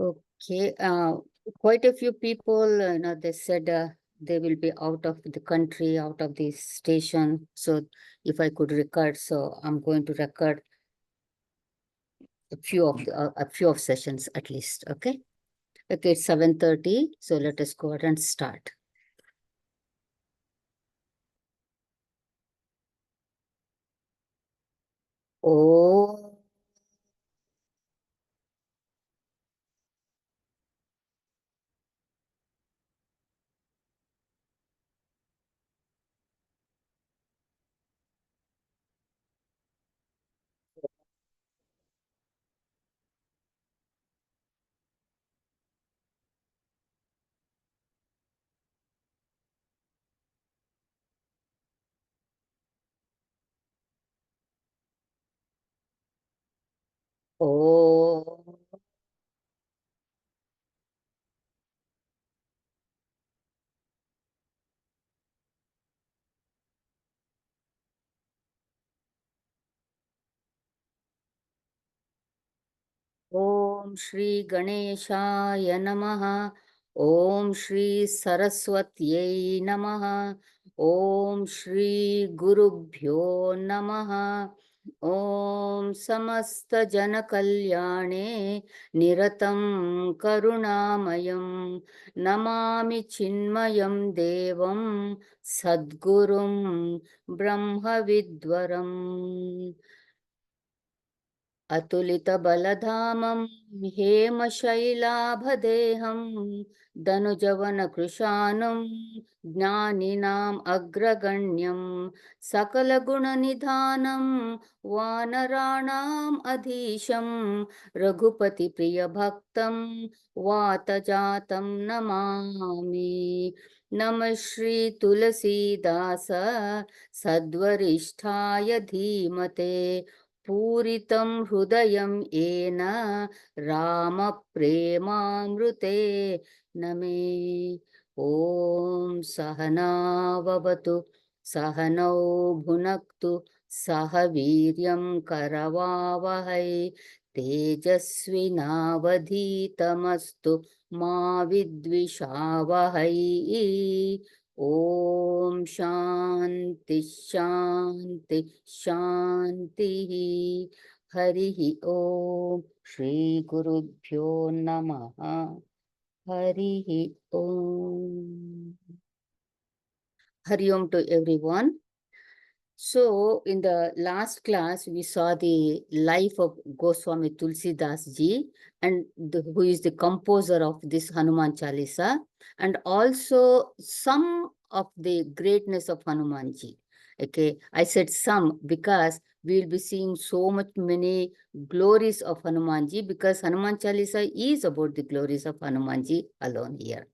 Okay, quite a few people, they said they will be out of the country, out of the station. So if I could record, so I'm going to record a few of sessions at least. Okay. Okay, it's 7:30. So let us go ahead and start. Oh. Oh. Om Shri Ganeshaya Namaha. Om Shri Saraswatyai Namaha. Om Shri Gurubhyo Namaha. Om Samasta Janakalyane Niratam Karunamayam Namami Chinmayam Devam Sadgurum Brahma Vidwaram अतुलितबलधामं हेमशैलाभदेहं दनुजवनकृशानं ज्ञानिनाम् अग्रगण्यं सकलगुणनिधानं वानराणाम् अधीशं रघुपतिप्रियभक्तं वातजातं Namami नमः श्री तुलसीदास सद्वरिष्ठाय धीमते पूरितं हृदयं येन रामप्रेमामृते नमे ॐ सहनाववतु सहनौ भुनक्तु सह वीर्यं करवावहै तेजस्विनावधीतमस्तु मा विद्विषावहै ओम शांति शांति शांति हरि ओम श्री गुरुभ्यो नमः हरि ओम हरि ओम to everyone. So, in the last class, we saw the life of Goswami Tulsidas ji, and who is the composer of this Hanuman Chalisa, and also some of the greatness of Hanuman ji. Okay, I said some because we will be seeing so much many glories of Hanuman ji, because Hanuman Chalisa is about the glories of Hanuman ji alone here.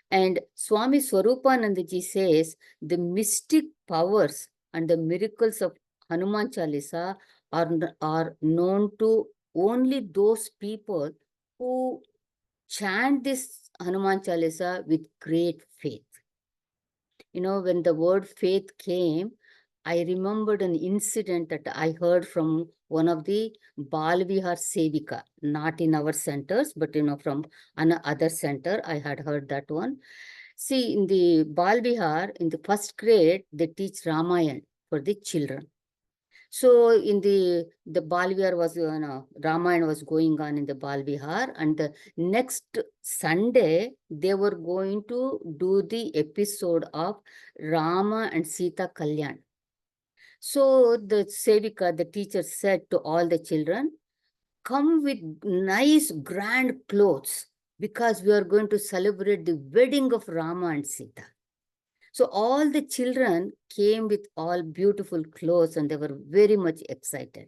And Swami Swarupananda ji says the mystic powers and the miracles of Hanuman Chalisa are known to only those people who chant this Hanuman Chalisa with great faith. You know, when the word faith came, I remembered an incident that I heard from one of the Balvihar Sevika, not in our centers, but from another center. I had heard that one. See, in the Balvihar, in the first grade, they teach Ramayana for the children. So in the Balvihar was, Ramayana was going on in the Balvihar, and the next Sunday, they were going to do the episode of Rama and Sita Kalyan. So the Sevika, the teacher, said to all the children, come with nice grand clothes, because we are going to celebrate the wedding of Rama and Sita. So all the children came with all beautiful clothes, and they were very much excited.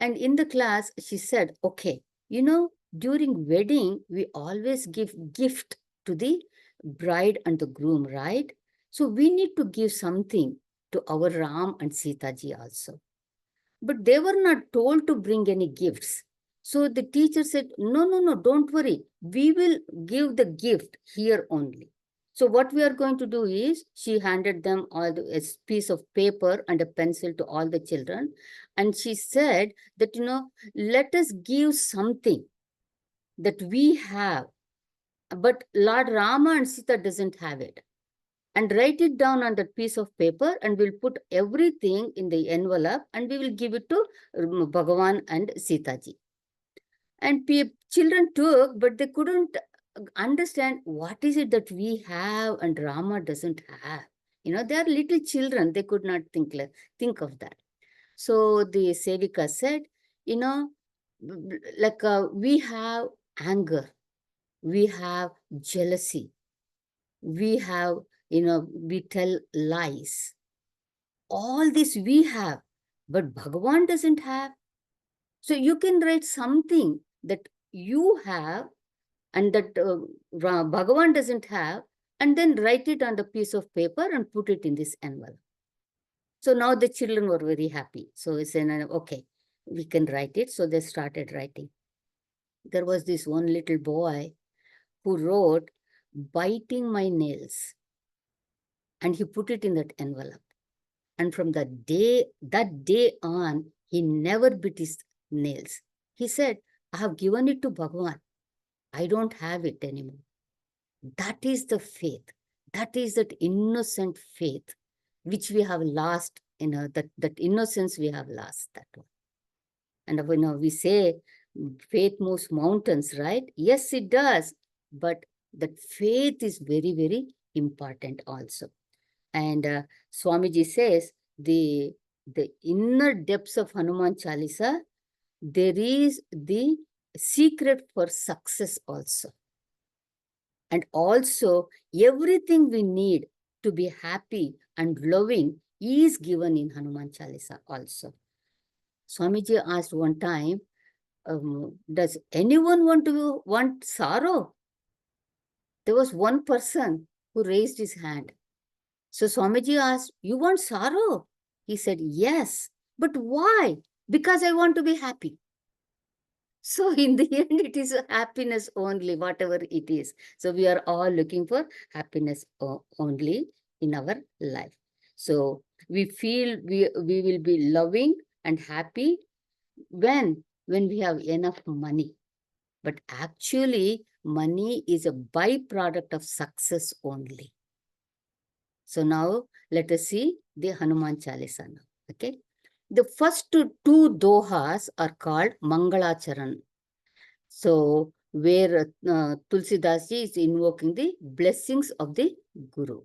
And in the class, she said, okay, during wedding, we always give gift to the bride and the groom, right? So we need to give something to our Ram and Sita ji also. But they were not told to bring any gifts. So the teacher said, no, don't worry. We will give the gift here only. So what we are going to do is, she handed them a piece of paper and a pencil to all the children. And she said that, let us give something that we have, but Lord Rama and Sita doesn't have it. And write it down on that piece of paper, and we'll put everything in the envelope, and we will give it to Bhagavan and Sita ji. And children took, but they couldn't understand what is it that we have and Rama doesn't have. They are little children. They could not think of that. So the Sevika said, we have anger, we have jealousy, we have, we tell lies. All this we have, but Bhagavan doesn't have. So you can write something that you have and that Bhagavan doesn't have, and then write it on the piece of paper and put it in this envelope. So now the children were very happy. So we said, okay, we can write it. So they started writing. There was this one little boy who wrote, biting my nails. And he put it in that envelope. And from that day on, he never bit his nails. He said, I have given it to Bhagavan. I don't have it anymore. That is the faith. That is that innocent faith, which we have lost, that innocence we have lost, that one. And we say faith moves mountains, right? Yes, it does. But that faith is very, very important also. And Swamiji says the inner depths of Hanuman Chalisa, there is the secret for success also. And also everything we need to be happy and loving is given in Hanuman Chalisa also. Swamiji asked one time, does anyone want sorrow? There was one person who raised his hand. So Swamiji asked, you want sorrow? He said, yes. But why? Because I want to be happy. So in the end, it is happiness only, whatever it is. So we are all looking for happiness only in our life. So we feel we will be loving and happy when we have enough money. But actually, money is a byproduct of success only. So now let us see the Hanuman Chalisa now. Okay. The first two dohas are called Mangalacharan. So where Tulsidas ji is invoking the blessings of the Guru.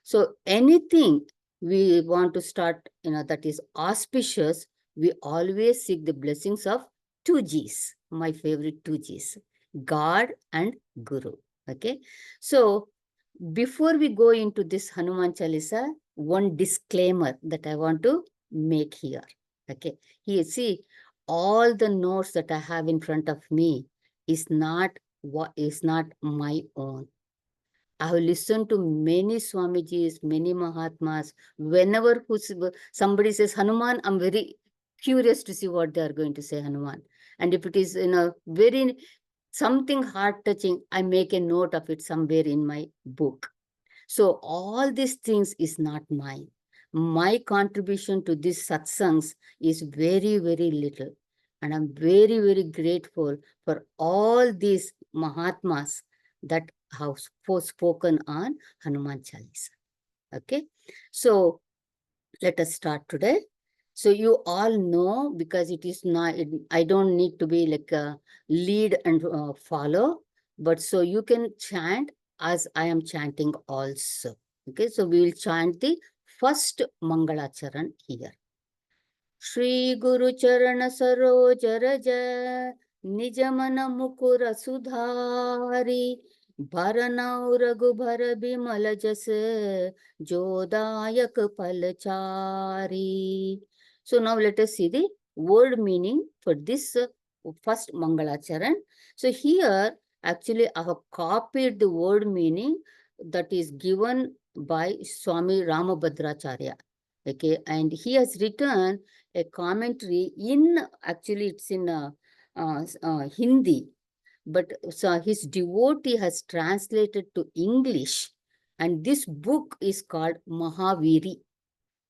So anything we want to start, that is auspicious, we always seek the blessings of two Gs, my favorite two Gs, God and Guru. Okay. So before we go into this Hanuman Chalisa, one disclaimer that I want to make here. Okay. Here, see, all the notes that I have in front of me is not my own. I have listened to many Swamijis, many Mahatmas. Whenever somebody says Hanuman, I'm very curious to see what they are going to say Hanuman. And if it is very something heart-touching, I make a note of it somewhere in my book. So all these things is not mine. My contribution to these satsangs is very, very little. And I'm very, very grateful for all these Mahatmas that have spoken on Hanuman Chalisa. Okay. So let us start today. So you all know, because it is not, I don't need to be like a lead and follow, but so you can chant as I am chanting also. Okay, so we will chant the first Mangalacharan here. Shri Guru Charana Saroj Raja Nijamana Mukura Sudhari Bharanau Raghubhara Bimala Jas Jodayak Palachari. So now let us see the word meaning for this first Mangalacharan. So here actually I have copied the word meaning that is given by Swami Ramabhadracharya. Okay, and he has written a commentary actually it's in Hindi, but so his devotee has translated to English, and this book is called Mahaviri.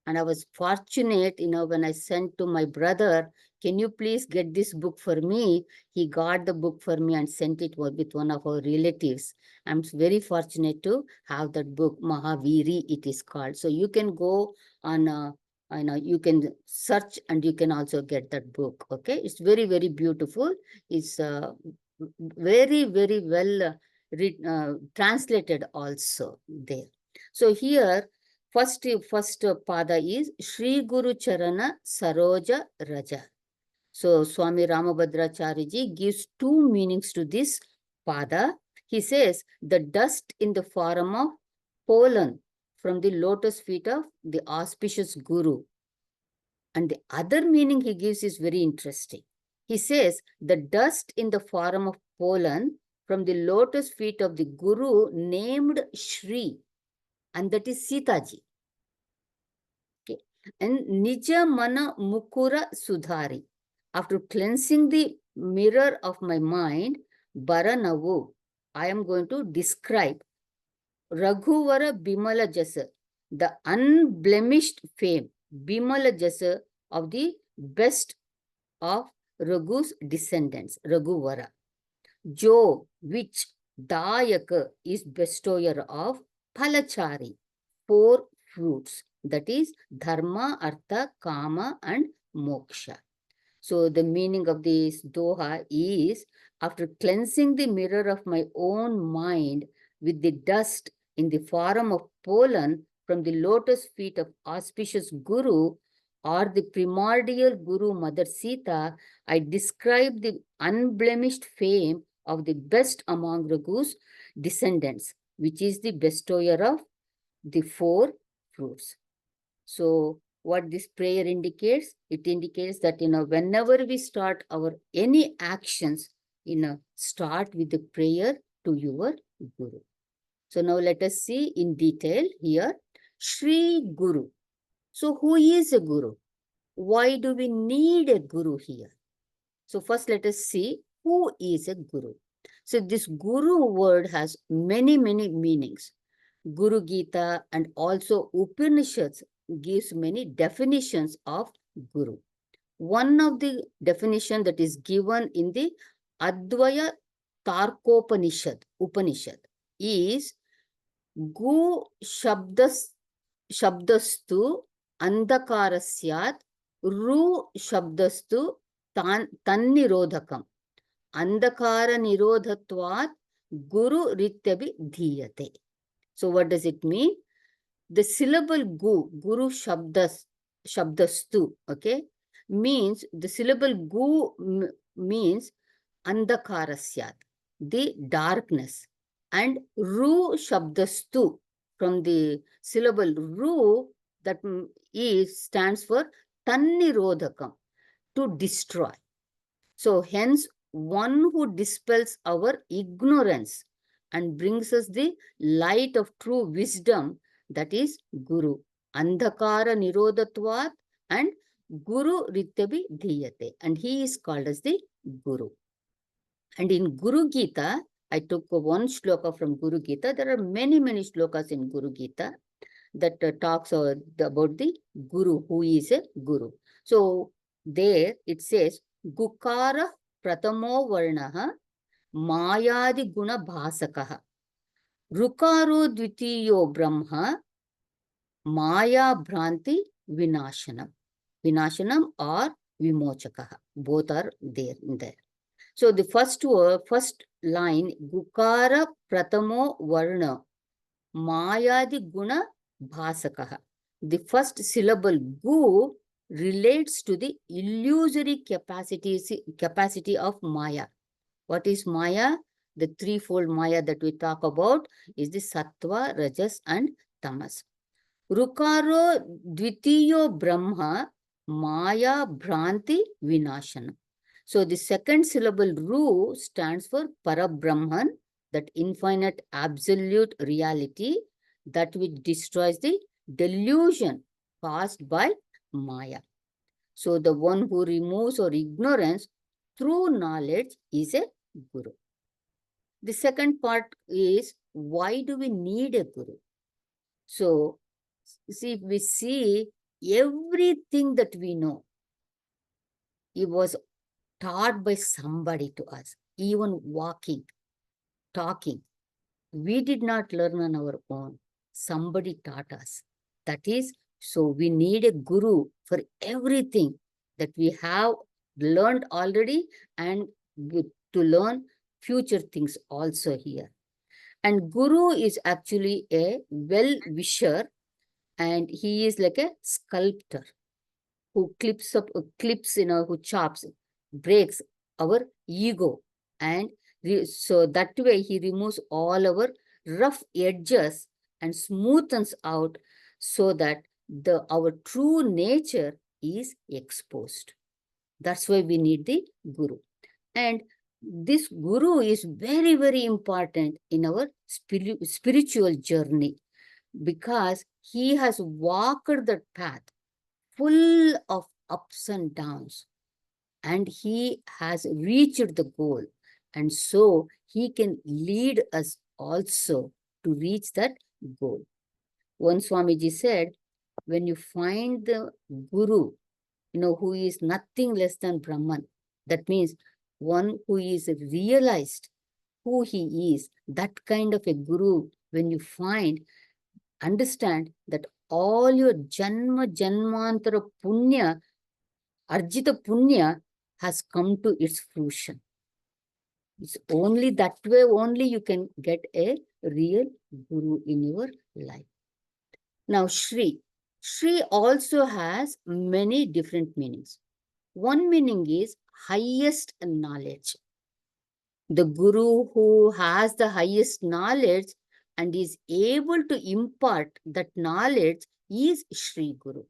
And I was fortunate, when I sent to my brother, can you please get this book for me? He got the book for me and sent it with one of our relatives. I'm very fortunate to have that book, Mahaviri it is called. So you can go on, I know you can search and you can also get that book. Okay, it's very, very beautiful. It's very, very well translated also there. So here, first pada is Shri Guru Charana Saroja Raja. So Swami Ramabhadracharya gives two meanings to this pada. He says the dust in the form of pollen from the lotus feet of the auspicious Guru. And the other meaning he gives is very interesting. He says the dust in the form of pollen from the lotus feet of the Guru named Shri, and that is Sitaji. Okay. And Nija Mana Mukura Sudhari. After cleansing the mirror of my mind, Baranavu, I am going to describe Raghuvara Bimala Jasa, the unblemished fame, Bimala Jasa of the best of Raghu's descendants, Raghuvara. Jo, which Dayaka is bestower of Palachari, 4 fruits, that is Dharma, Artha, Kama and Moksha. So the meaning of this doha is, after cleansing the mirror of my own mind with the dust in the form of pollen from the lotus feet of auspicious Guru or the primordial Guru Mother Sita, I describe the unblemished fame of the best among Raghu's descendants, which is the bestower of the 4 fruits. So what this prayer indicates, it indicates that, whenever we start our any actions, start with the prayer to your Guru. So now let us see in detail here, Shri Guru. So who is a Guru? Why do we need a Guru here? So first let us see who is a Guru. So this Guru word has many, many meanings. Guru Gita and also Upanishads gives many definitions of Guru. One of the definition that is given in the Advaya Tarkopanishad Upanishad is Gu Shabdastu Andakarasyat Ru Shabdastu Tannirodhakam Andakara Nirodhatvat Guru Rityabi Dhiyate. So what does it mean? The syllable Guru Shabdastu, okay, means the syllable Gu means Andakarasyat, the darkness. And Ru Shabdastu, from the syllable Ru, that stands for Tannirodhakam, to destroy. So hence, one who dispels our ignorance and brings us the light of true wisdom, that is Guru. Andhakara Nirodhatvat and Guru Rityabi Dhiyate. And he is called as the Guru. And in Guru Gita, I took one shloka from Guru Gita. There are many, many shlokas in Guru Gita that talks about the Guru, who is a Guru. So there it says, Gukara Pratamo Varnaha Mayadi Guna Bhasakaha Rukaro Dvitiyo Brahma Maya Bhranti Vinashanam. Vinashanam or Vimochakaha. Both are there in there. So the first line, Gukara Pratamo Varna Mayadi Guna Bhasakaha. The first syllable Gu relates to the illusory capacity of Maya. What is Maya? The threefold Maya that we talk about is the Sattva, Rajas and Tamas. Rukaro Dvitiyo Brahma Maya Bhranti Vinashana. So the second syllable Ru stands for Parabrahman, that infinite absolute reality that which destroys the delusion caused by Maya. So the one who removes our ignorance through knowledge is a Guru. The second part is, why do we need a Guru? So, see, we see everything that we know, it was taught by somebody to us, even walking, talking. We did not learn on our own. Somebody taught us. That is, so we need a guru for everything that we have learned already, and to learn future things also here. And guru is actually a well-wisher, and he is like a sculptor who clips, who chops, breaks our ego. And so that way he removes all our rough edges and smoothens out, so that our true nature is exposed. That's why we need the guru. And this guru is very, very important in our spiritual journey, because he has walked the path full of ups and downs, and he has reached the goal, and so he can lead us also to reach that goal. One Swamiji said, when you find the guru, who is nothing less than Brahman, that means one who is realized who he is, that kind of a guru, when you find, understand that all your janmantara punya, arjita punya, has come to its fruition. It's only that way only you can get a real guru in your life. Now, Shri also has many different meanings. One meaning is highest knowledge. The guru who has the highest knowledge and is able to impart that knowledge is Shri Guru.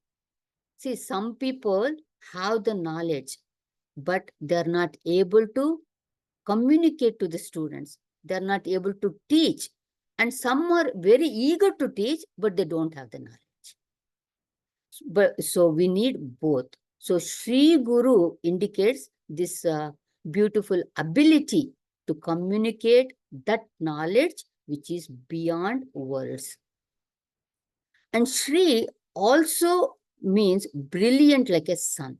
See, some people have the knowledge, but they're not able to communicate to the students. They're not able to teach. And some are very eager to teach, but they don't have the knowledge. So we need both. So Sri Guru indicates this beautiful ability to communicate that knowledge which is beyond words. And Shri also means brilliant like a sun.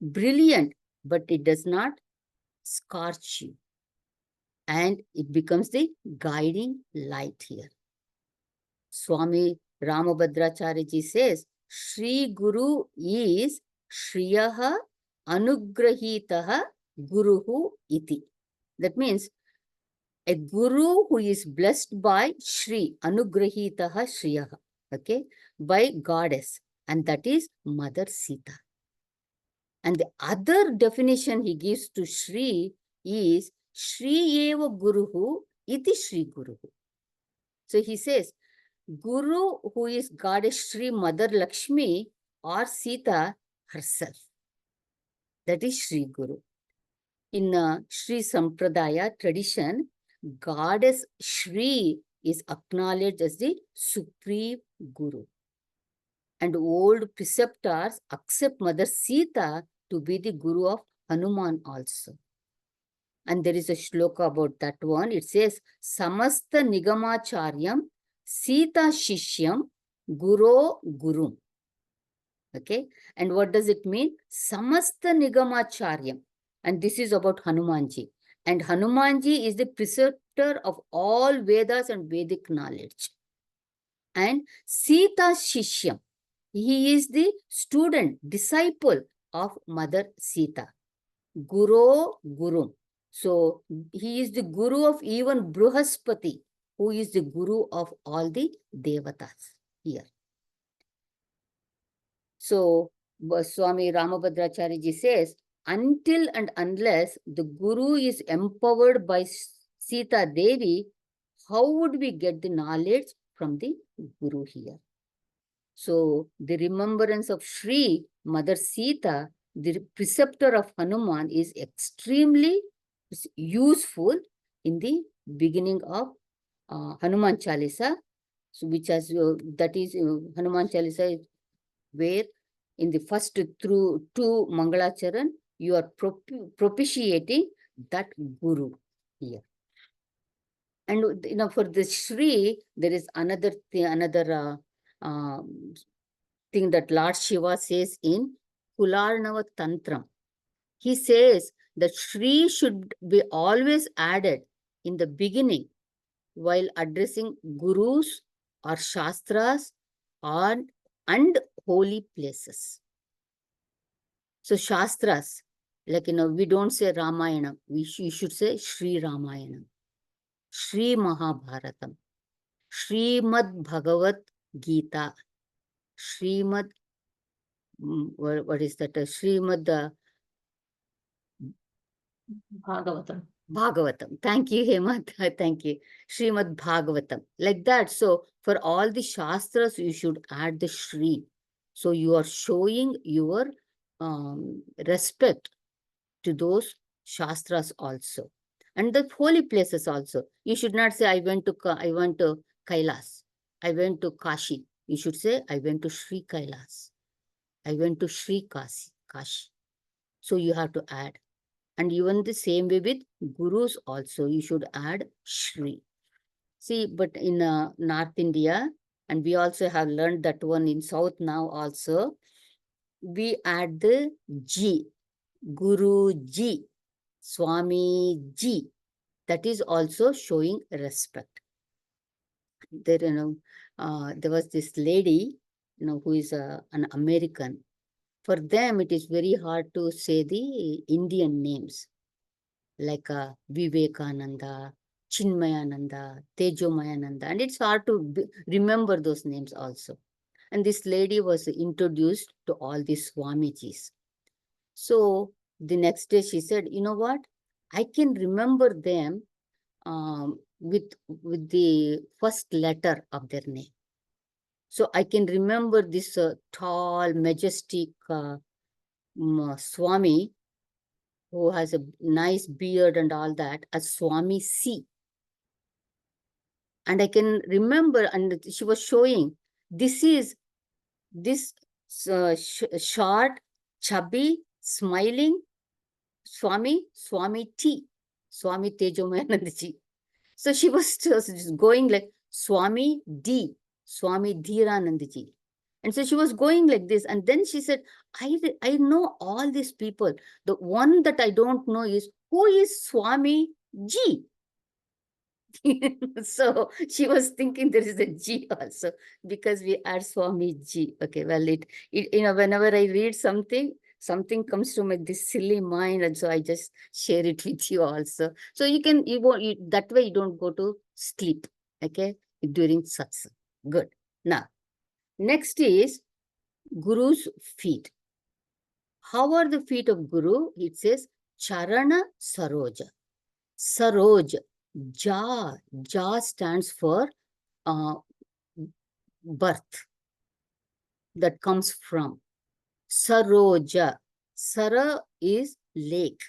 Brilliant, but it does not scorch you. And it becomes the guiding light here. Swami Ramabhadracharya says, Shri Guru is Shriyaha Anugrahitaha Guruhu Iti. That means a guru who is blessed by Shri, Anugrahitaha Shriyaha, okay, by goddess, and that is Mother Sita. And the other definition he gives to Shri is Shri Eva Guruhu Iti Shri Guruhu. So he says, Guru who is goddess Shri Mother Lakshmi or Sita herself. That is Shri Guru. In Shri Sampradaya tradition, goddess Shri is acknowledged as the supreme Guru. And old preceptors accept Mother Sita to be the Guru of Hanuman also. And there is a shloka about that one. It says, Samasta Nigamacharyam Sita Shishyam Guru Guru. Okay. And what does it mean? Samasta Nigamacharyam. And this is about Hanumanji. And Hanumanji is the preceptor of all Vedas and Vedic knowledge. And Sita Shishyam. He is the student, disciple of Mother Sita. Guru Guru. So he is the guru of even Bruhaspati, who is the guru of all the Devatas here. So Swami Ramabhadracharya says, until and unless the guru is empowered by Sita Devi, how would we get the knowledge from the guru here? So the remembrance of Shri Mother Sita, the preceptor of Hanuman, is extremely useful in the beginning of Hanuman Chalisa, so which has that is Hanuman Chalisa is where in the first through two Mangalacharan you are propitiating that Guru here. And for the Shri there is another thing that Lord Shiva says in Kularnava Tantram. He says that Shri should be always added in the beginning while addressing gurus or shastras and holy places. So shastras, like, we don't say Ramayana, you should say Sri Ramayana, Sri Mahabharatam, Srimad Bhagavad Gita, Srimad, what is that? Srimad Bhagavatam. Bhagavatam. Thank you, Hemant. Thank you. Srimad Bhagavatam. Like that. So, for all the Shastras, you should add the Shri. So, you are showing your respect to those Shastras also. And the holy places also. You should not say, I went to Kailas. I went to Kashi. You should say, I went to Sri Kailas. I went to Sri Kashi. So, you have to add. And even the same way with gurus also, you should add Shri. See, but in North India, and we also have learned that one in South now also, we add the G, Guru Ji, Swami Ji. That is also showing respect. There, there was this lady, who is an American. For them, it is very hard to say the Indian names, like Vivekananda, Chinmayananda, Tejomayananda, and it's hard to remember those names also. And this lady was introduced to all these Swamijis. So the next day she said, you know what? I can remember them with the first letter of their name. So I can remember this tall, majestic Swami who has a nice beard and all that, as Swami C. And I can remember, and she was showing, this is this short, chubby, smiling Swami T, Swami Tejomayananda Ji. So she was just going like Swami D, Swami Dhiranand Ji. And so she was going like this. And then she said, I know all these people. The one that I don't know is, who is Swami G? So she was thinking there is a G also, because we add Swami G. Okay, well, whenever I read something comes to my this silly mind, and so I just share it with you also. So you won't, that way you don't go to sleep, okay, during satsang. Good. Now, next is Guru's feet. How are the feet of Guru? It says Charana Saroja. Saroj, Ja stands for birth, that comes from. Saroja, Sara is lake,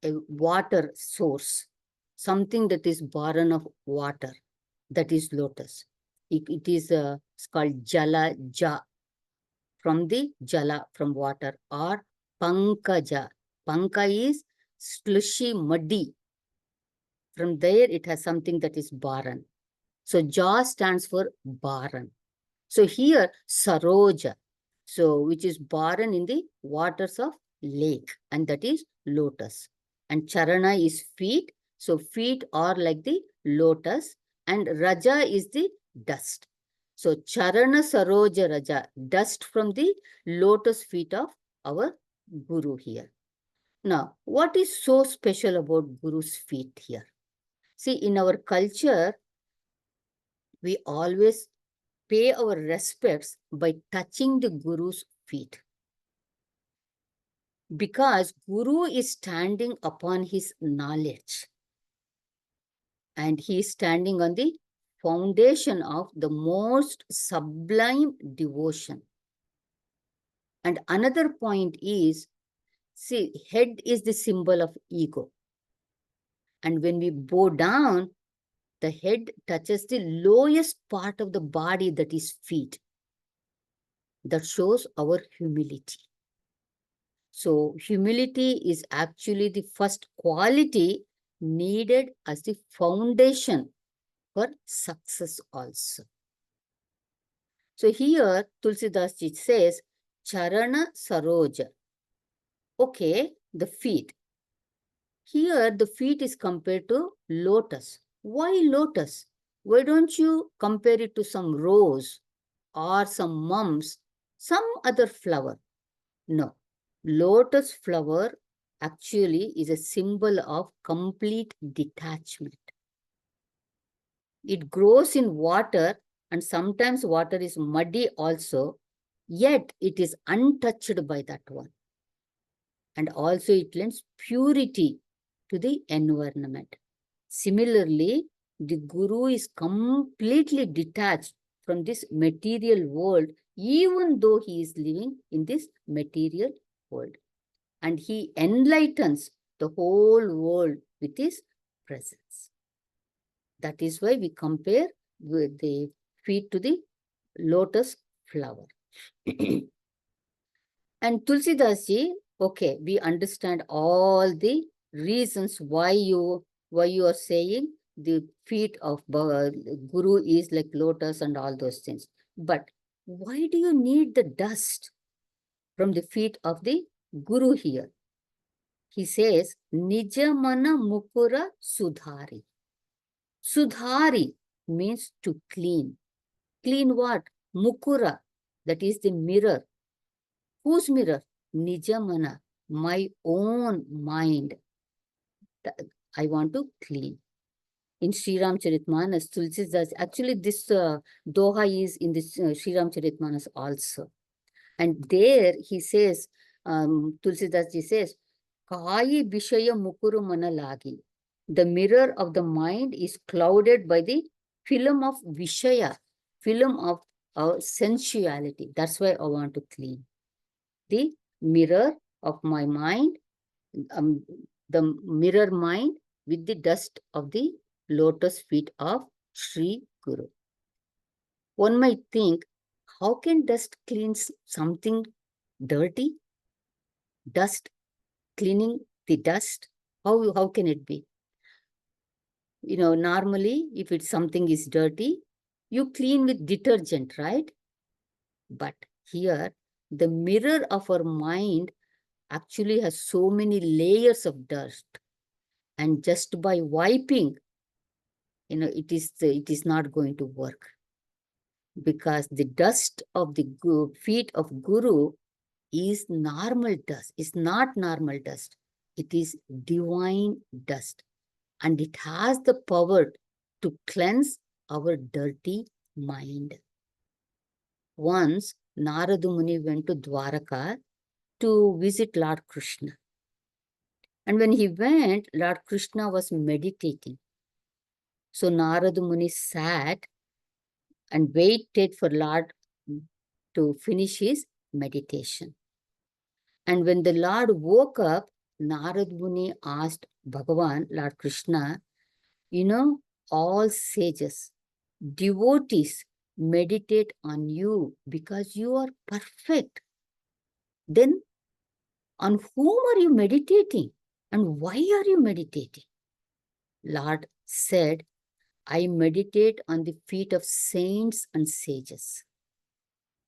a water source, something that is born of water, that is lotus. It is it's called Jala Ja, from the Jala, from water, or Pankaja. Panka is slushy, muddy. From there, it has something that is Baran. So Ja stands for Baran. So here, Saroja, so which is Baran in the waters of lake, and that is lotus. And Charana is feet. So feet are like the lotus, and Raja is the dust. So Charana Saroja Raja, dust from the lotus feet of our Guru here. Now, what is so special about Guru's feet here? See, in our culture, we always pay our respects by touching the Guru's feet. Because Guru is standing upon his knowledge, and he is standing on the foundation of the most sublime devotion. And another point is, see, head is the symbol of ego. And when we bow down, the head touches the lowest part of the body, that is feet. That shows our humility. So humility is actually the first quality needed as the foundation for success also. So here Tulsidas ji says, Charana Saroja. Okay, the feet. Here, the feet is compared to lotus. Why lotus? Why don't you compare it to some rose or some mums, some other flower? No. Lotus flower actually is a symbol of complete detachment. It grows in water, and sometimes water is muddy also, yet it is untouched by that one. And also it lends purity to the environment. Similarly, the Guru is completely detached from this material world, even though he is living in this material world. And he enlightens the whole world with his presence. That is why we compare with the feet to the lotus flower. And Tulsidas ji, okay, we understand all the reasons why you are saying the feet of Guru is like lotus and all those things. But why do you need the dust from the feet of the Guru here? He says, Nijamana Mukura Sudhari. Sudhari means to clean. Clean what? Mukura, that is the mirror. Whose mirror? Nijamana, my own mind. I want to clean. In Sri Ramcharitmanas, Tulsidas, actually this doha is in this Sri Ramcharitmanas also. And there he says, Tulsidas ji says, Kayi Bishaya Mukuru Manalagi. The mirror of the mind is clouded by the film of Vishaya, film of our sensuality. That's why I want to clean. The mirror of my mind, um, the mirror mind with the dust of the lotus feet of Sri Guru. One might think, how can dust cleanse something dirty? Dust, cleaning the dust? How can it be? You know, normally, if it's something is dirty, you clean with detergent, right? But here, the mirror of our mind actually has so many layers of dust. And just by wiping, you know, it is not going to work. Because the dust of the feet of Guru is normal dust. It's not normal dust. It is divine dust. And it has the power to cleanse our dirty mind. Once, Narada Muni went to Dwaraka to visit Lord Krishna. And when he went, Lord Krishna was meditating. So Narada Muni sat and waited for Lord to finish his meditation. And when the Lord woke up, Narada Muni asked Bhagavan, Lord Krishna, you know, all sages, devotees meditate on you because you are perfect. Then on whom are you meditating? And why are you meditating? Lord said, I meditate on the feet of saints and sages.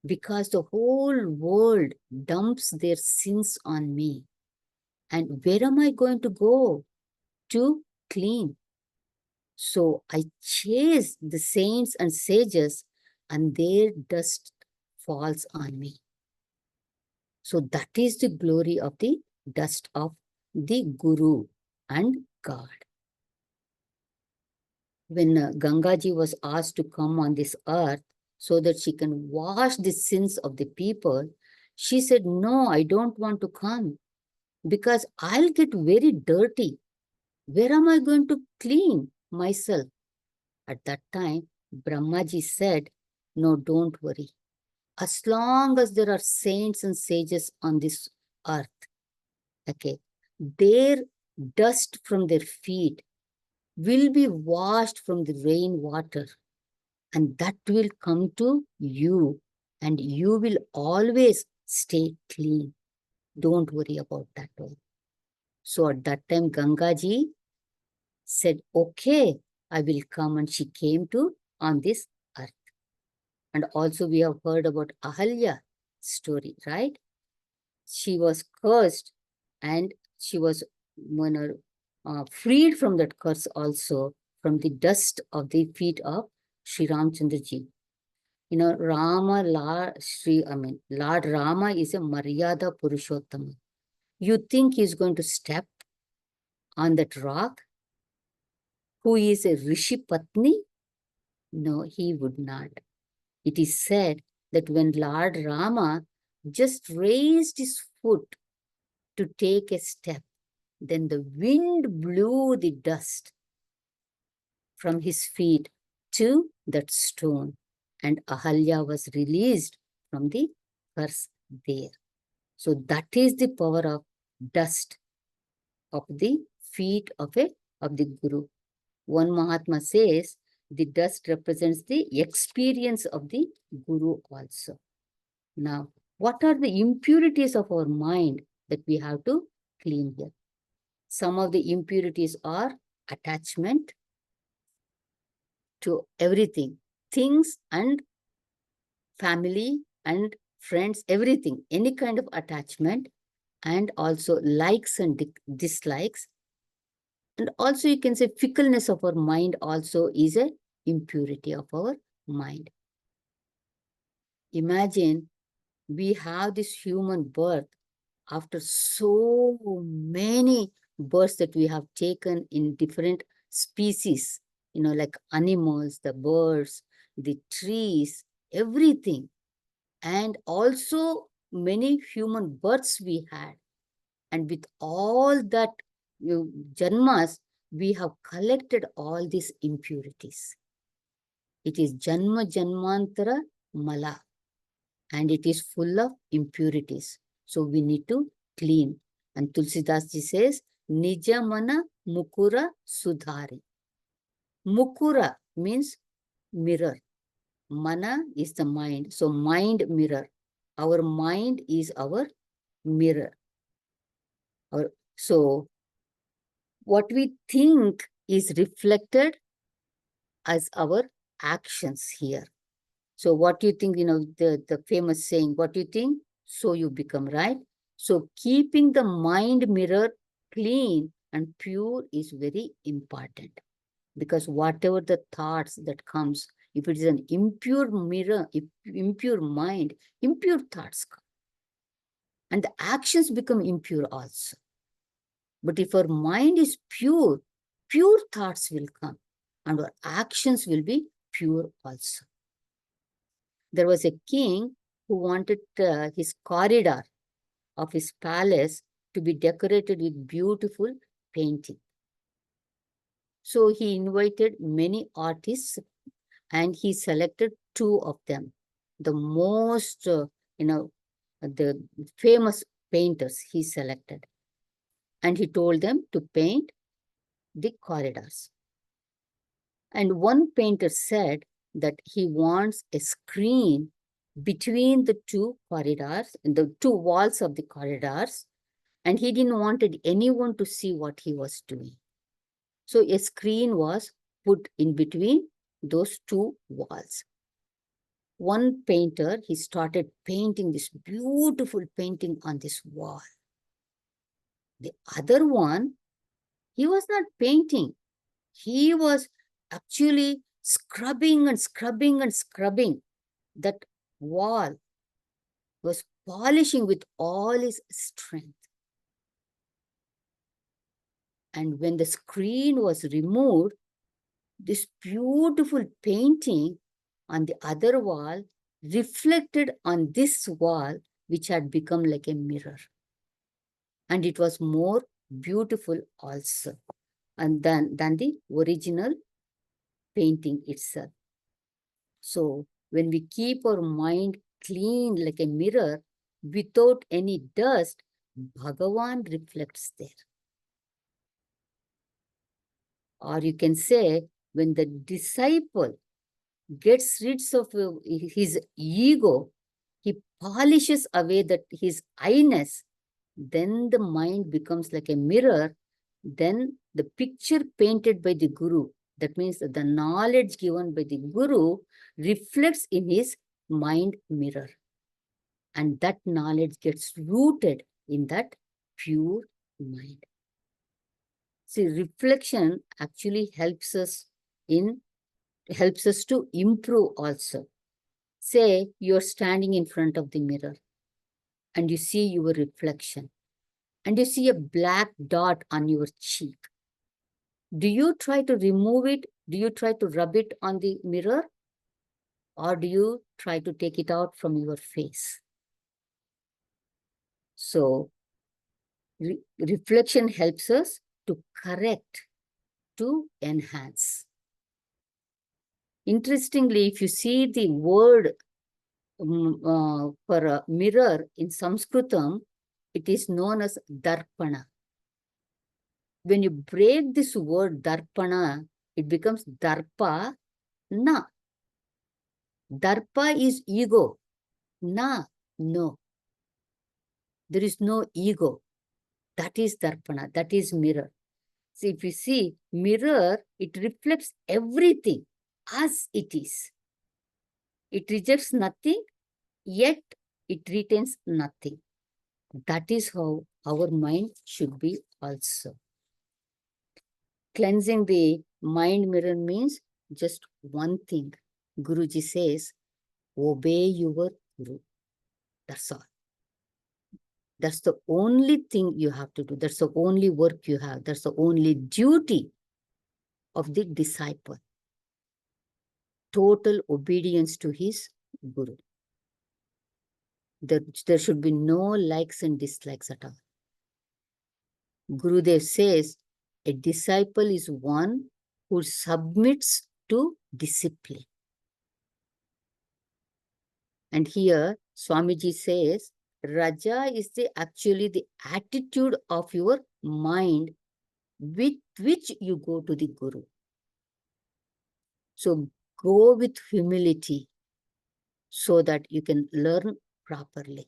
Because the whole world dumps their sins on me. And where am I going to go? To clean. So I chase the saints and sages, and their dust falls on me. So that is the glory of the dust of the Guru and God. When Gangaji was asked to come on this earth so that she can wash the sins of the people, she said, no, I don't want to come because I'll get very dirty. Where am I going to clean myself? At that time, Brahmaji said, no, don't worry. As long as there are saints and sages on this earth, okay, their dust from their feet will be washed from the rainwater, and that will come to you, and you will always stay clean. Don't worry about that one. So at that time, Gangaji said, okay, I will come, and she came to on this earth. And also we have heard about Ahalya story, right? She was cursed And she was freed from that curse also, from the dust of the feet of Sri Ramchandraji. Lord Rama is a Maryada Purushottama. You think he's going to step on that rock, who is a Rishi Patni? No, he would not. It is said that when Lord Rama just raised his foot to take a step, then the wind blew the dust from his feet to that stone, and Ahalya was released from the curse there. So that is the power of dust of the feet of the Guru. One Mahatma says the dust represents the experience of the Guru also. Now, what are the impurities of our mind that we have to clean here? Some of the impurities are attachment to everything, things and family and friends, everything, any kind of attachment, and also likes and dislikes. And also you can say fickleness of our mind also is a impurity of our mind. Imagine we have this human birth after so many births that we have taken in different species, like animals, the birds, the trees, everything. And also many human births we had. And with all that janmas, we have collected all these impurities. It is janma janmantara mala, and it is full of impurities. So we need to clean. And Tulsidas ji says, Nija mana mukura sudhari. Mukura means mirror. Mana is the mind. So mind mirror. Our mind is our mirror. So what we think is reflected as our actions here. So what you think, the famous saying, what you think, so you become, right? So keeping the mind mirror clean and pure is very important, because whatever the thoughts that comes, if it is an impure mirror, impure mind, impure thoughts come. And the actions become impure also. But if our mind is pure, pure thoughts will come and our actions will be pure also. There was a king who wanted his corridor of his palace to be decorated with beautiful painting. So he invited many artists and he selected 2 of them, the most, the famous painters he selected. And he told them to paint the corridors. And one painter said that he wants a screen between the 2 corridors, the 2 walls of the corridors, and he didn't want anyone to see what he was doing. So a screen was put in between those 2 walls. One painter, he started painting this beautiful painting on this wall. The other one, he was not painting. He was actually scrubbing and scrubbing and scrubbing that wall, was polishing with all his strength. And when the screen was removed, this beautiful painting on the other wall reflected on this wall, which had become like a mirror. And it was more beautiful also than the original painting itself. So when we keep our mind clean like a mirror without any dust, Bhagavan reflects there. Or you can say, when the disciple gets rid of his ego, he polishes away his I-ness, then the mind becomes like a mirror. Then the picture painted by the Guru, that means the knowledge given by the Guru, reflects in his mind mirror. And that knowledge gets rooted in that pure mind. See, reflection actually helps us to improve also. Say you're standing in front of the mirror and you see your reflection and you see a black dot on your cheek. Do you try to remove it? Do you try to rub it on the mirror? Or do you try to take it out from your face? So, reflection helps us to correct, to enhance. Interestingly, if you see the word for a mirror in Sanskritam, it is known as darpana. When you break this word darpana, it becomes darpa na. Darpa is ego. Na, no. There is no ego. That is darpana. That is mirror. So if you see mirror, it reflects everything as it is. It rejects nothing, yet it retains nothing. That is how our mind should be also. Cleansing the mind mirror means just one thing. Guruji says, obey your Guru. That's all. That's the only thing you have to do. That's the only work you have. That's the only duty of the disciple. Total obedience to his Guru. There should be no likes and dislikes at all. Gurudev says, a disciple is one who submits to discipline. And here, Swamiji says, Raja is actually the attitude of your mind with which you go to the Guru. So go with humility so that you can learn properly.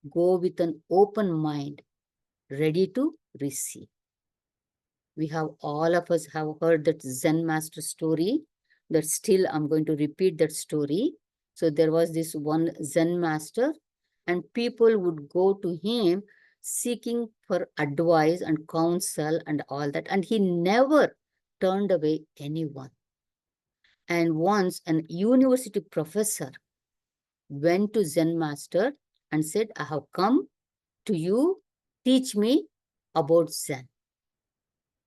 Go with an open mind, ready to receive. All of us have heard that Zen master story, that still I'm going to repeat that story. So there was this one Zen master and people would go to him seeking for advice and counsel and all that. And he never turned away anyone. And once an university professor went to Zen master and said, I have come to you, teach me about Zen.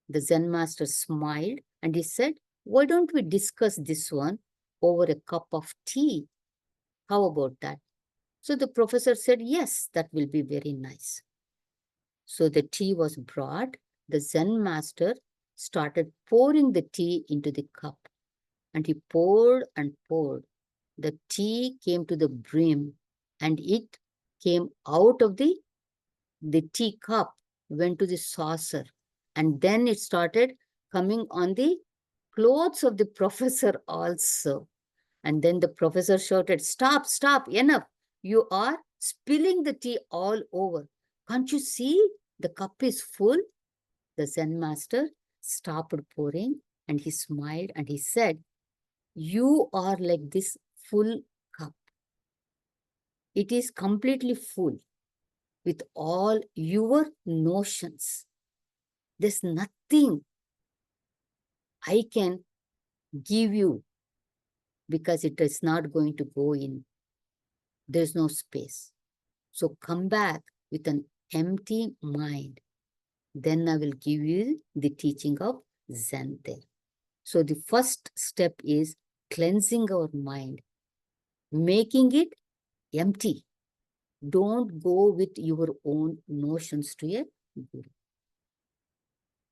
The Zen master smiled and he said, why don't we discuss this one over a cup of tea? How about that? So the professor said, yes, that will be very nice. So the tea was brought. The Zen master started pouring the tea into the cup. And he poured and poured. The tea came to the brim and it came out of the tea cup, went to the saucer. And then it started coming on the clothes of the professor also. And then the professor shouted, stop, stop, enough. You are spilling the tea all over. Can't you see the cup is full? The Zen master stopped pouring and he smiled and he said, you are like this full cup. It is completely full with all your notions. There's nothing I can give you because it is not going to go in. There's no space. So come back with an empty mind. Then I will give you the teaching of Zen there. So the first step is cleansing our mind, making it empty. Don't go with your own notions to a Guru.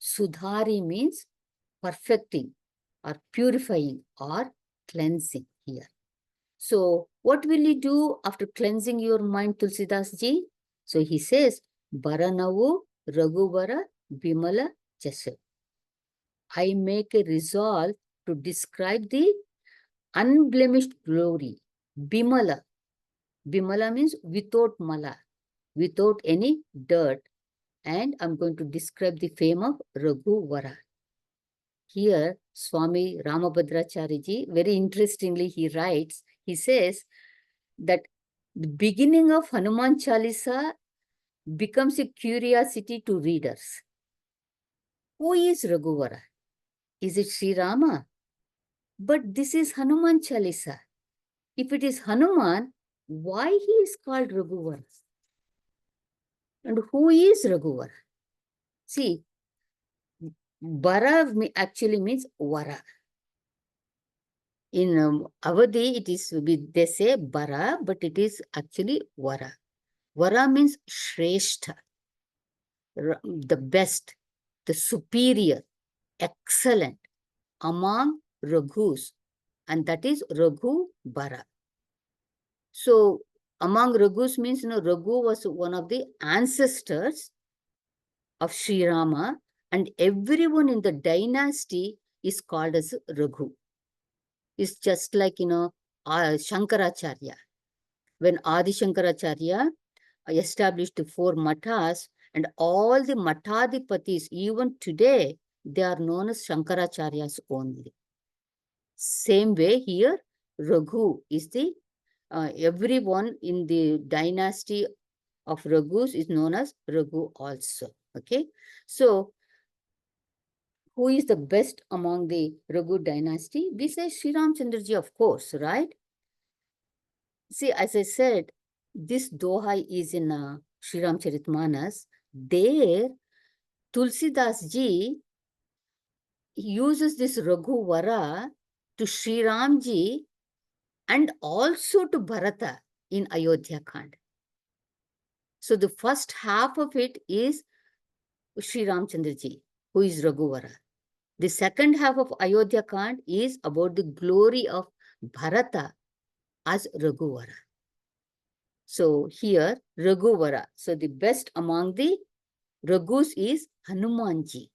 Sudhari means perfecting or purifying or cleansing here. So what will you do after cleansing your mind, Tulsidas ji? So he says, Baranavu Raghuvara Bimala Jasa. I make a resolve to describe the unblemished glory. Bimala. Bimala means without mala, without any dirt. And I'm going to describe the fame of Raghuvara. Here, Swami Ramabhadracharya, very interestingly, he writes, he says that the beginning of Hanuman Chalisa becomes a curiosity to readers. Who is Raghuvara? Is it Sri Rama? But this is Hanuman Chalisa. If it is Hanuman, why he is called Raghuvara? And who is Raghuvara? See, Bara actually means Vara. In Avadi, it is, they say Bara, but it is actually Vara. Vara means Shrestha, the best, the superior, excellent among Raghus, and that is Raghu Bara. So among Raghus means, Raghu was one of the ancestors of Sri Rama, and everyone in the dynasty is called as Raghu. It's just like, Shankaracharya. When Adi Shankaracharya established 4 mathas, and all the matadipatis, even today, they are known as Shankaracharyas only. Same way here, Raghu is the, everyone in the dynasty of Raghus is known as Raghu also. Okay. So, who is the best among the Raghu dynasty? We say Sri Ramchandraji, of course, right? See, as I said, this Doha is in Sri Ramcharitmanas. There, Tulsidas ji uses this Raghu Vara to Sri Ramji and also to Bharata in Ayodhya Kand. So the first half of it is Sri Ramchandraji, who is Raghuvara. The second half of Ayodhya Kand is about the glory of Bharata as Raghuvara. So here, Raghuvara. So the best among the Raghus is Hanumanji.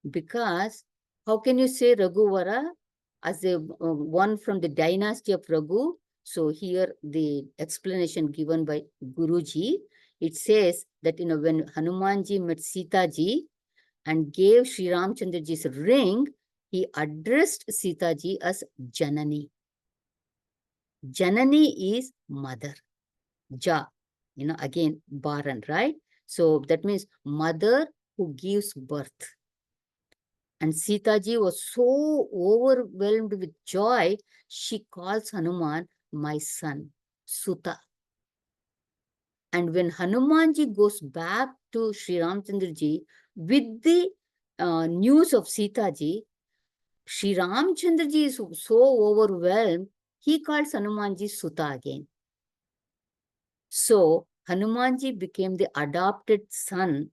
Because how can you say Raghuvara as a one from the dynasty of Raghu? So here the explanation given by Guruji, it says that, when Hanumanji met Sita ji and gave Sri Ramchandraji's ring, he addressed Sita ji as Janani. Janani is mother. Ja, again, Baran, right? So that means mother who gives birth. And Sita ji was so overwhelmed with joy, she calls Hanuman my son, Suta. And when Hanumanji goes back to Sri Ramchandraji with the news of Sita ji, Sri Ramchandraji is so overwhelmed, he calls Hanumanji Suta again. So Hanumanji became the adopted son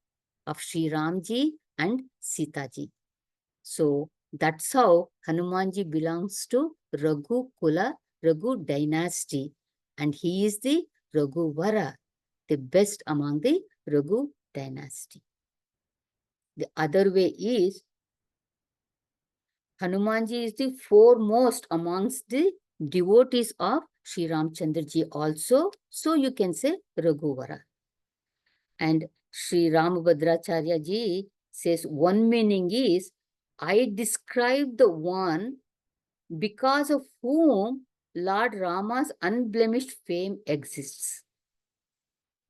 of Sri Ramji and Sita ji. So that's how Hanumanji belongs to Raghu Kula, Raghu dynasty, and he is the Raghu Vara, the best among the Raghu dynasty. The other way is Hanumanji is the foremost amongst the devotees of Sri Ramchandraji also. So you can say Raghuvara. And Sri Ramabhadracharya ji says one meaning is, I describe the one because of whom Lord Rama's unblemished fame exists.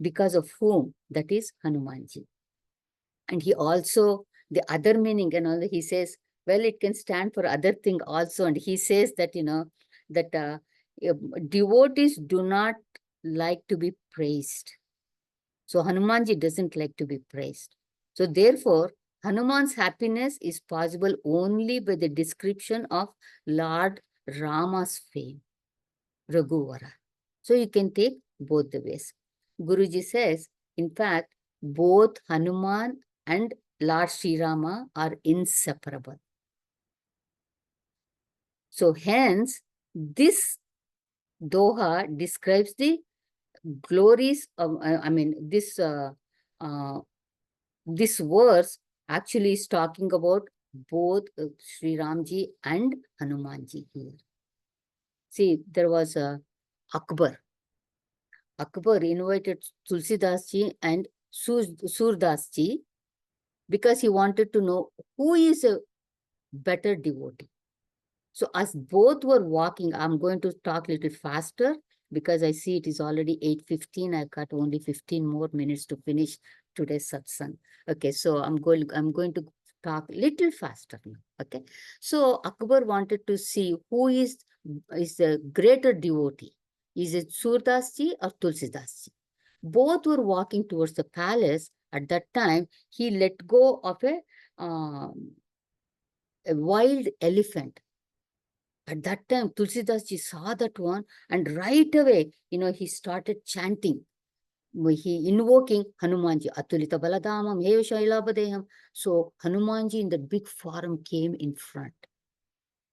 Because of whom, that is Hanumanji. And he also, the other meaning, he says, well, it can stand for other thing also. And he says that, that devotees do not like to be praised. So Hanumanji doesn't like to be praised. So therefore, Hanuman's happiness is possible only by the description of Lord Rama's fame, Raghuvara. So you can take both the ways. Guruji says, in fact, both Hanuman and Lord Sri Rama are inseparable. So hence, this Doha describes the glories of, this verse actually is talking about both Sri Ramji and Hanumanji here. See, there was Akbar. Akbar invited Tulsidas ji and Surdas ji because he wanted to know who is a better devotee. So as both were walking, I'm going to talk a little faster. because I see it is already 8:15. I've got only 15 more minutes to finish today's satsang. Okay, so I'm going to talk little faster now. Okay, so Akbar wanted to see who is the greater devotee. Is it Surdas ji or Tulsidas ji? Both were walking towards the palace. At that time, he let go of a wild elephant. At that time, Tulsidas ji saw that one, and right away, he started chanting. He invoking Hanumanji, Atulita Baladamam, Heva Shailabadeham. So Hanumanji in the big form came in front.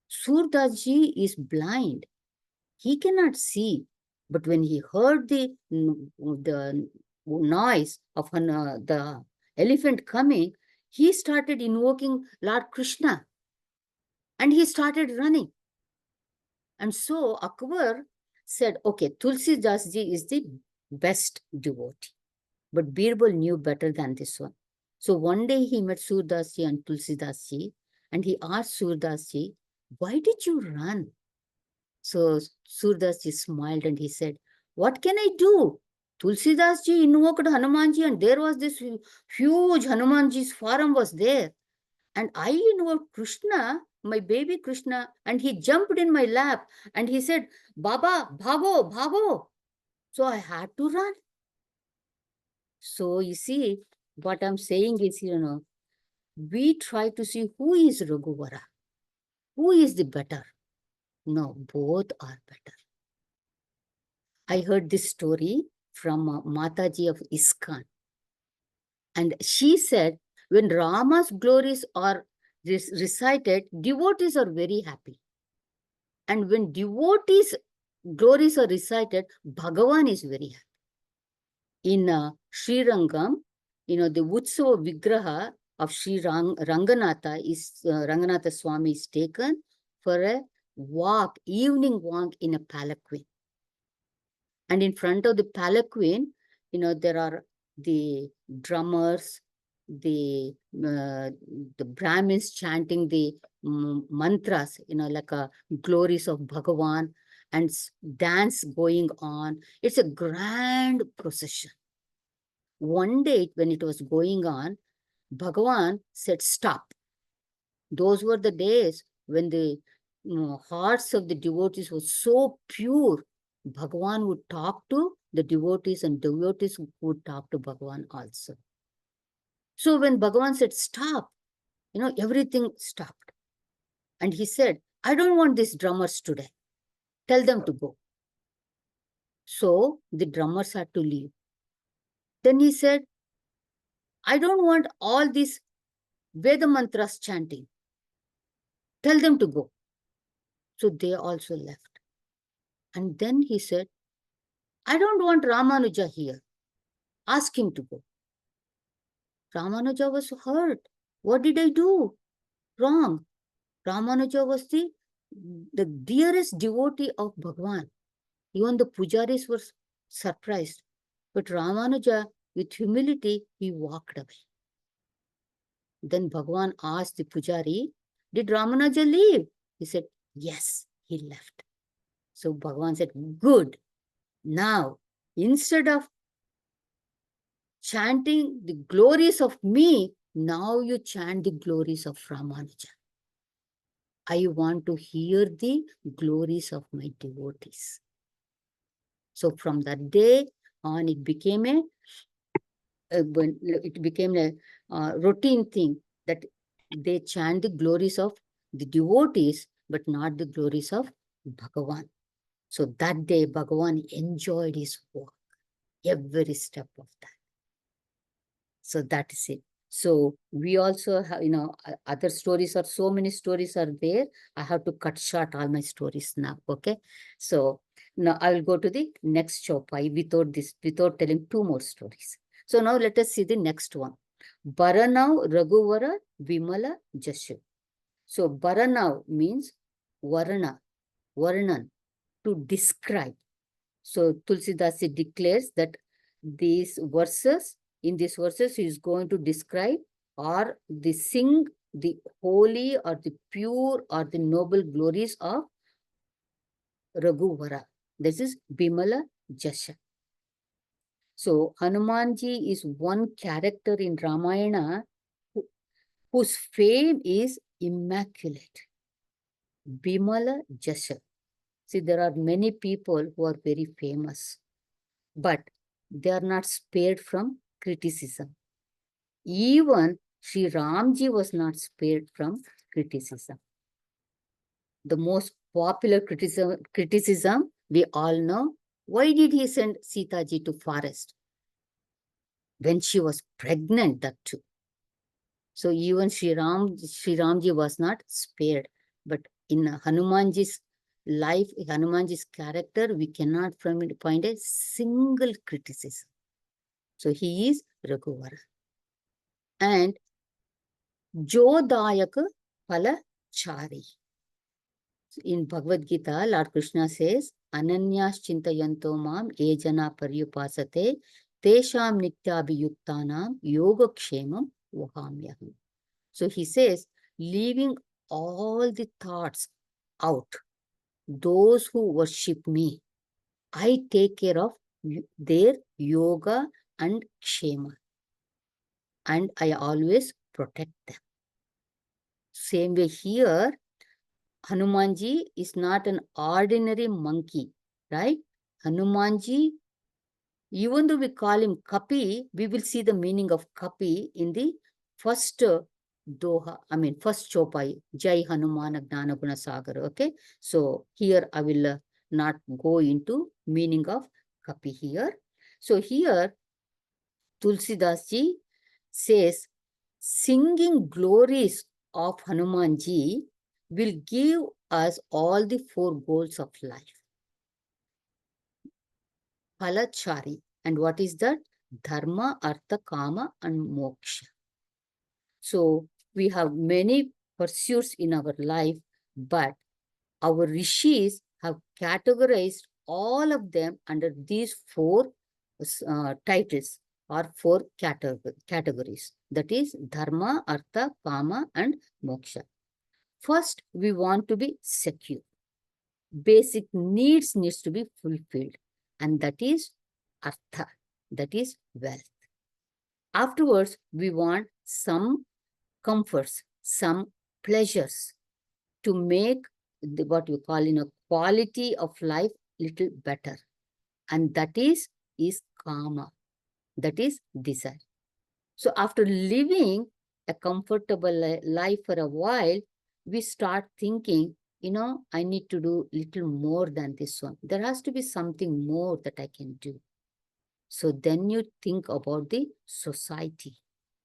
Surdas ji is blind. He cannot see. But when he heard the noise of the elephant coming, he started invoking Lord Krishna. And he started running. And so Akbar said, okay, Tulsidas ji is the best devotee. But Birbal knew better than this one. So one day he met Surdas ji and Tulsidas ji, and he asked Surdas ji, why did you run? So Surdas ji smiled and he said, what can I do? Tulsidas ji invoked Hanumanji, and there was this huge Hanumanji's form was there. And I invoked Krishna, my baby Krishna, and he jumped in my lap and he said, Baba, bhago, bhago. So I had to run. So you see, what I'm saying is, we try to see who is Raghuvara, who is the better. No, both are better. I heard this story from Mataji of ISKCON. And she said, when Rama's glories are recited, devotees are very happy. And when devotees' glories are recited, Bhagavan is very happy. In Sri Rangam, the Utsava Vigraha of Sri Ranganatha Ranganatha Swami is taken for a walk, evening walk in a palanquin. And in front of the palanquin, there are the drummers, the Brahmins chanting the mantras, like glories of Bhagavan, and dance going on. It's a grand procession. One day when it was going on, Bhagavan said, stop. Those were the days when the hearts of the devotees were so pure. Bhagavan would talk to the devotees and devotees would talk to Bhagavan also. So when Bhagavan said, stop, everything stopped. And he said, I don't want these drummers today. Tell them to go. So the drummers had to leave. Then he said, I don't want all these Veda mantras chanting. Tell them to go. So they also left. And then he said, I don't want Ramanuja here. Ask him to go. Ramanuja was hurt. What did I do wrong? Ramanuja was the dearest devotee of Bhagavan. Even the pujaris were surprised. But Ramanuja, with humility, he walked away. Then Bhagavan asked the pujari, did Ramanuja leave? He said, yes, he left. So Bhagavan said, good. Now, instead of chanting the glories of me, now you chant the glories of Ramanuja. I want to hear the glories of my devotees. So from that day on, it became a routine thing that they chant the glories of the devotees, but not the glories of Bhagavan. So that day, Bhagavan enjoyed his work, every step of that. So that is it. So we also have, other stories are, so many stories are there. I have to cut short all my stories now, okay? So now I will go to the next chopai without telling two more stories. So now let us see the next one. Baranav Raghuvara Vimala Jashu. So Baranav means Varana, Varanan, to describe. So Tulsidas declares that in these verses, he is going to describe or sing the holy or the pure or the noble glories of Raghuvara. This is Bimala Jasha. So Hanumanji is one character in Ramayana whose fame is immaculate. Bimala Jasha. See, there are many people who are very famous, but they are not spared from criticism. Even Sri Ramji was not spared from criticism. The most popular criticism we all know, why did he send Sita ji to forest when she was pregnant, that too? So even Sri Ramji was not spared. But in Hanumanji's life, Hanumanji's character, we cannot find a single criticism. So he is Raghuvara. And Jodayak Palachari. In Bhagavad Gita, Lord Krishna says, Ananyas Chintayanto Mam Ejana Paryupasate Tesham Nityabhiyuktanam Yogakshemam Vahamyaham. So he says, leaving all the thoughts out, those who worship me, I take care of their yoga and kshema. And I always protect them. Same way here, Hanumanji is not an ordinary monkey, right? Hanumanji, even though we call him Kapi, we will see the meaning of Kapi in the first first Chopai, Jai Hanumana Gnana Guna Sagar, okay? So here I will not go into meaning of Kapi here. So here, Tulsidas ji says, singing glories of Hanumanji will give us all the four goals of life. Palachari. And what is that? Dharma, Artha, Kama, and Moksha. So we have many pursuits in our life, but our rishis have categorized all of them under these four titles or four categories. That is Dharma, Artha, Kama, and Moksha. First, we want to be secure. Basic needs to be fulfilled, and that is Artha, that is wealth. Afterwards, we want some comforts, some pleasures to make what we call a quality of life little better. And that is Kama, that is desire. So after living a comfortable life for a while, we start thinking, I need to do little more than this one. There has to be something more that I can do. So then you think about the society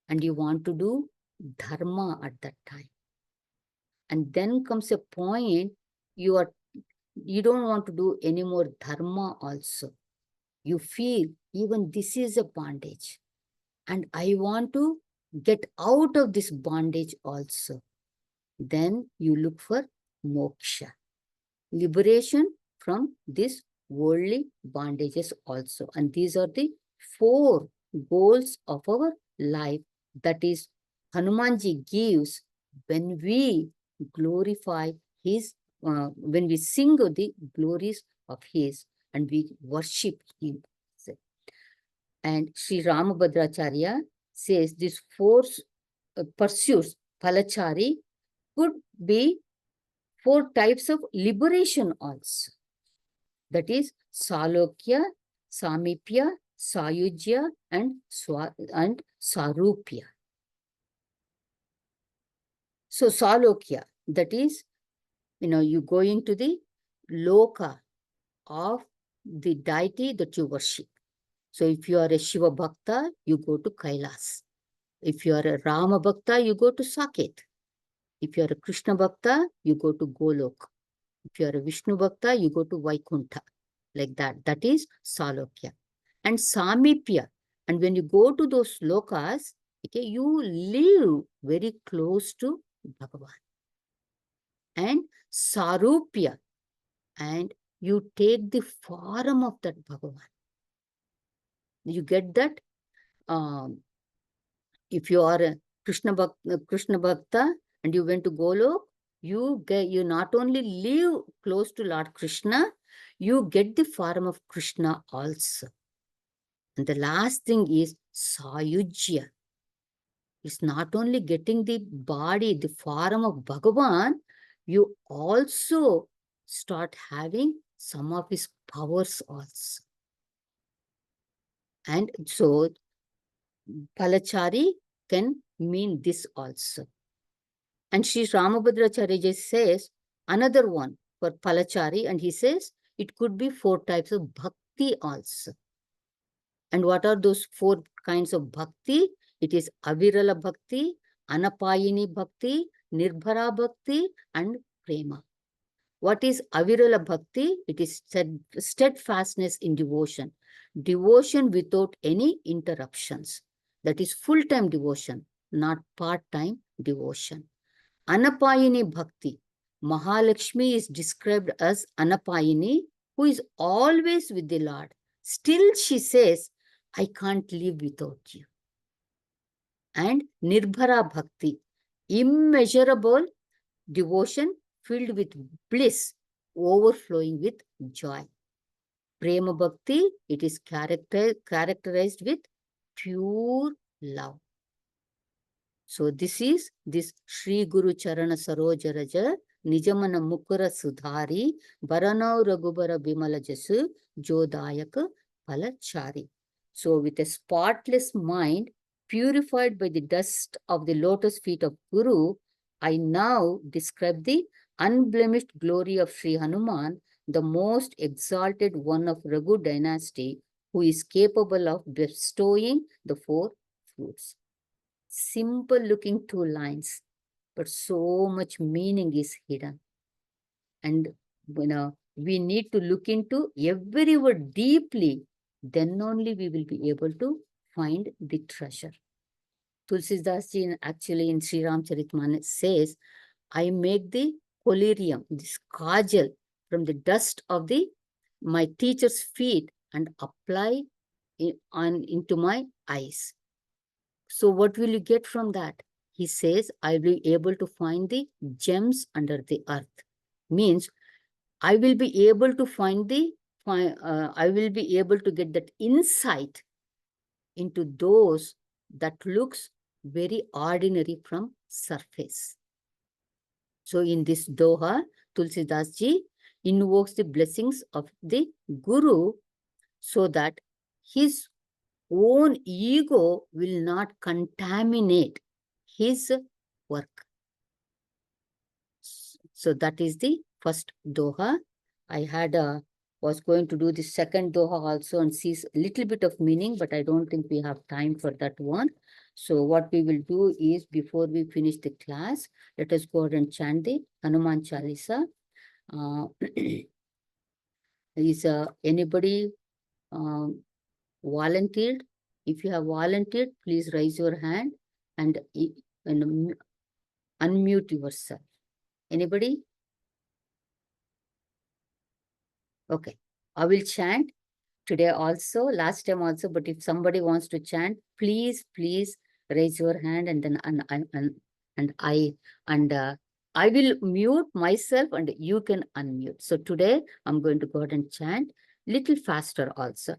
and you want to do dharma at that time. And then comes a point you don't want to do any more dharma also. You feel even this is a bondage. And I want to get out of this bondage also. Then you look for moksha, liberation from these worldly bondages also. And these are the four goals of our life. That is, Hanumanji gives when we glorify his, when we sing the glories of his and we worship him. And Sri Ramabhadracharya says these four pursuits, Palachari, could be four types of liberation also. That is Salokya, Samipya, Sayujya, and Sarupya. So Salokya, that is, you go into the loka of the deity that you worship. So if you are a Shiva Bhakta, you go to Kailas. If you are a Rama Bhakta, you go to Saket. If you are a Krishna Bhakta, you go to Golok. If you are a Vishnu Bhakta, you go to Vaikuntha. Like that. That is Salokya. And Samipya. And when you go to those lokas, okay, you live very close to Bhagavan. And Sarupya. And you take the form of that Bhagavan. You get that? If you are a Krishna Bhakta and you went to Golok, you not only live close to Lord Krishna, you get the form of Krishna also. And the last thing is Sayujya. It's not only getting the body, the form of Bhagavan, you also start having some of his powers also. And so Palachari can mean this also. And Sri Ramabhadracharya says another one for Palachari, and he says it could be 4 types of bhakti also. And what are those 4 kinds of bhakti? It is Avirala Bhakti, Anapayini Bhakti, Nirbhara Bhakti, and Prema. What is Avirala Bhakti? It is steadfastness in devotion. Devotion without any interruptions. That is full-time devotion, not part-time devotion. Anapayini Bhakti. Mahalakshmi is described as Anapayini, who is always with the Lord. Still she says, I can't live without you. And Nirbhara Bhakti. Immeasurable devotion filled with bliss, overflowing with joy. Prema Bhakti, it is characterized with pure love. So this is this Sri Guru Charana Saroja Raja Nijamana Mukura Sudhari Baranau Raghubara Bimala Jasu Jodayak Palachari. So with a spotless mind, purified by the dust of the lotus feet of Guru, I now describe the unblemished glory of Sri Hanuman, the most exalted one of Raghu dynasty, who is capable of bestowing the 4 fruits. Simple looking 2 lines, but so much meaning is hidden. And we need to look into every word deeply, then only we will be able to find the treasure. Tulsidas ji actually in Sri Ramcharitmanas says, I make the collyrium, this kajal, from the dust of my teacher's feet and apply into my eyes. So what will you get from that? He says, I will be able to find the gems under the earth. Means, I will be able to I will be able to get that insight into those that looks very ordinary from surface. So in this Doha, Tulsidas ji invokes the blessings of the Guru so that his own ego will not contaminate his work. So that is the first Doha. I was going to do the second Doha also and see a little bit of meaning, but I don't think we have time for that one. So what we will do is, before we finish the class, let us go ahead and chant the Hanuman Chalisa. Is anybody volunteered? If you have volunteered, please raise your hand and unmute yourself. Anybody? Okay. I will chant today also, last time also, but if somebody wants to chant, please raise your hand, and then I will mute myself and you can unmute. So today I'm going to go ahead and chant little faster also.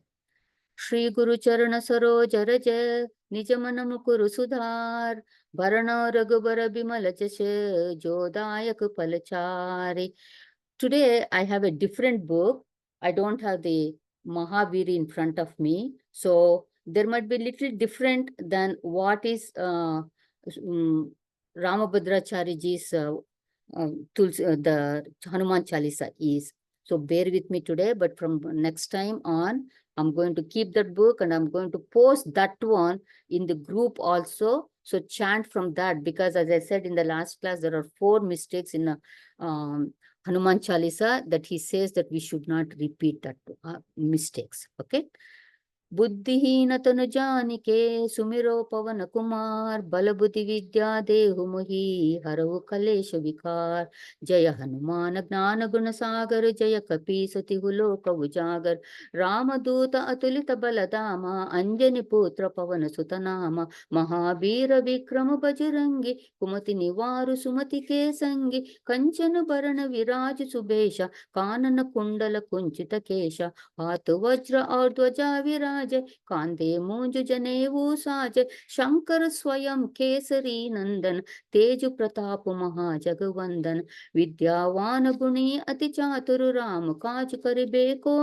Shri Guru Charana Saroja Raja Nijamana Mukuru Sudhar Varana Raghubara Bimala Jasha Jodayak Palachari. Today I have a different book. I don't have the Mahaviri in front of me. So there might be a little different than what is Ramabhadracharyaji's the Hanuman Chalisa is. So bear with me today, but from next time on, I'm going to keep that book and I'm going to post that one in the group also. So chant from that, because as I said in the last class, there are 4 mistakes in Hanuman Chalisa that he says that we should not repeat that mistakes. Okay. बुद्धिहीन तनु जानिके सुमिरो पवन कुमार, बल बुद्धि विद्या देहु मोहि हरहु कलेश विकार। जय हनुमान ज्ञान गुण सागर, जय कपीस तिहु लोक उजागर। रामदूत अतुलित बल धामा, अंजनी पुत्र पवन सुत नामा। महावीर विक्रम बजरंगी, कुमति निवारु सुमति के संगी। कंचन बरन विराज सुबेश, कानन कुंडल कुंचित केश। हाथ वज्र और ध्वजा विराज, कांधे मूंज जनेऊ साज। शंकर स्वयं केसरी नंदन, तेज प्रताप महाजगवंदन। विद्यावान गुणी अति चातुर, राम काज करिबेको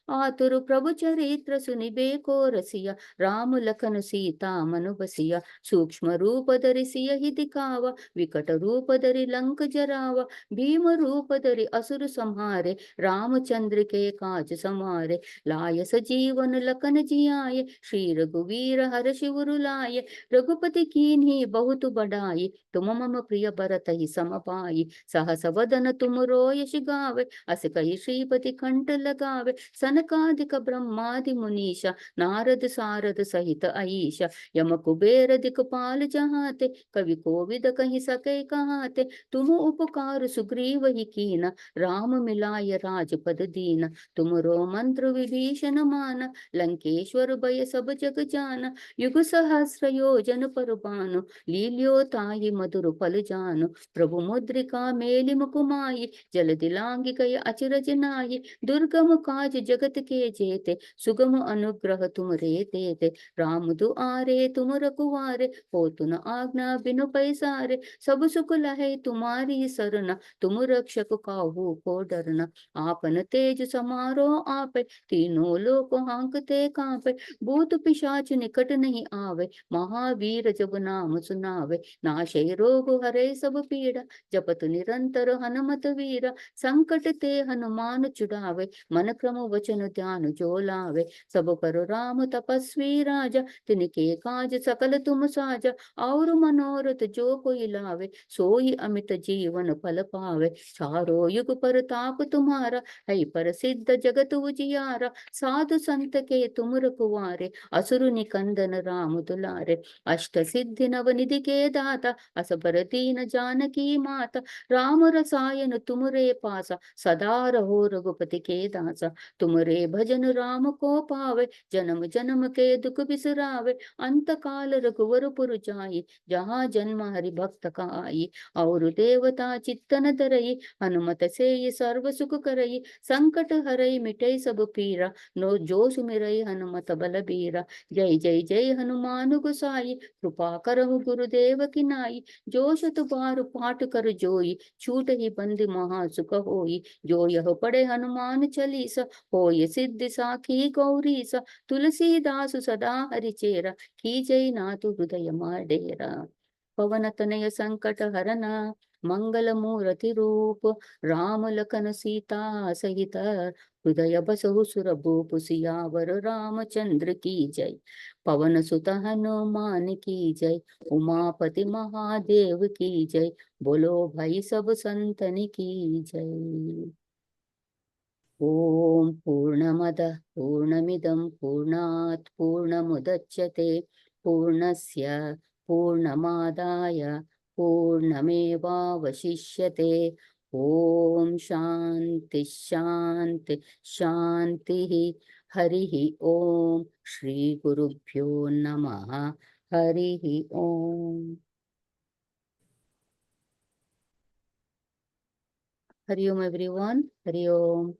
आतुर। प्रभु चरित्र सुनिबेको रसिया, राम लखन सीता मनु बसिया। सूक्ष्म रूप धरि सियहि दिखावा, विकट रूप धरि लंक जरावा। भीम रूप धरि असुर संहारे, रामचंद्र के काज समारे। लाय सजीवन लखन जियाए, श्री रघुवीर हर शिव रुलाए। रघुपति कीन्ही बहुत बड़ाई, तुम मम प्रिय भरत ही सम पाई। सहस वदन तुम रोयस गावे, अस कहि श्रीपति कंठ लगावे। सनकादिक ब्रह्मादि मुनीषा, नारद सारद सहित अईशा। यम कुबेर दिक्पाल जहाते, कवि कोविद कहि सके कहाते। तुम उपकार सुग्रीव ही कीना, राम मिलाय राजपद दीना। तुमरो मंत्र विभीषण माना, लंकेश्वर भय सब जग जाना। युग सहस्र योजन पर भानु, लील्यो ताहि मधुर फल जानु। प्रभु मुद्रिका मेलि मुकुमाई, जल दिलांगी कय अचरज नाई। दुर्गम काज जगत के जेते, सुगम अनुग्रह तुम रे देते। राम दुआरे तुम रखवारे, हो तुन आज्ञा बिनु पैसारे। सब सुख लहे तुम्हारी सरना, तुम रक्षक काहू को डरना। आपन तेज समारो आपे, तीनों लोक हांकते कांपे। भूत पिशाच निकट नहीं आवे, महावीर जब नाम सुनावे। नाशै रोग हरे सब पीड़ा, जपत निरंतर हनुमत वीरा। संकट ते हनुमान छुड़ावे, मन क्रम वचन ध्यान जो लावे। सब पर राम तपस्वी राजा, तिनके काज सकल तुम साजा। और मनोरथ जो कोई लावे, सोई अमित जीवन फल पावे। चारों युग परताप तुम्हारा, है प्रसिद्ध जगत उजियारा। साधु संत के तुम रखवारे, असुर निकंदन राम दुलारे। अष्ट सिद्धि नव निधि के दाता, असबर दीन जानकी माता। राम रसायन तुमरे पासा, सदा रहो रघुपति के दासा। तुमरे भजन राम को पावे, जन्म जन्म के दुख बिसरावे। अंत काल रघुवर पुर जाई, जहाँ जन्म हरि भक्त का आई। और देवता चित्तन धरई, हनुमत से ये सर्व सुख करई। संकट हरई मिटई सब पीरा, नो जो सुमिरई हनुमत बल बीरा। जय जय जय हनुमान गोसाई, कृपा करहु गुरुदेव की नाई। जो शत बार पाठ कर जोई, छूट ही बंद महा सुख होई। जो यह पढ़े हनुमान चालीसा, होय सिद्धि साखी गौरीसा। तुलसीदास सदा हरिचेरा, की जय नाथ हृदय डेरा। पवन तनय संकट हरना, मंगल मूर्ति रूप। राम लखन सीता सहित, हृदय बसहु सुर भूप। सियावर रामचंद्र की जय, पवन सुत हनुमान की जय। उमापति महादेव की जय, बोलो भाई सब संतन की जय। ओम पूर्णमदः पूर्णमिदं पूर्णात् पूर्णमुदच्यते, पूर्णस्य पूर्णमादाय पूर्णमेवावशिष्यते। ओम शांति शांति शांतिः। हरिः ओम, श्री गुरुभ्यो नमः। हरिः ओम। हरि ओम एवरीवन, हरि ओम।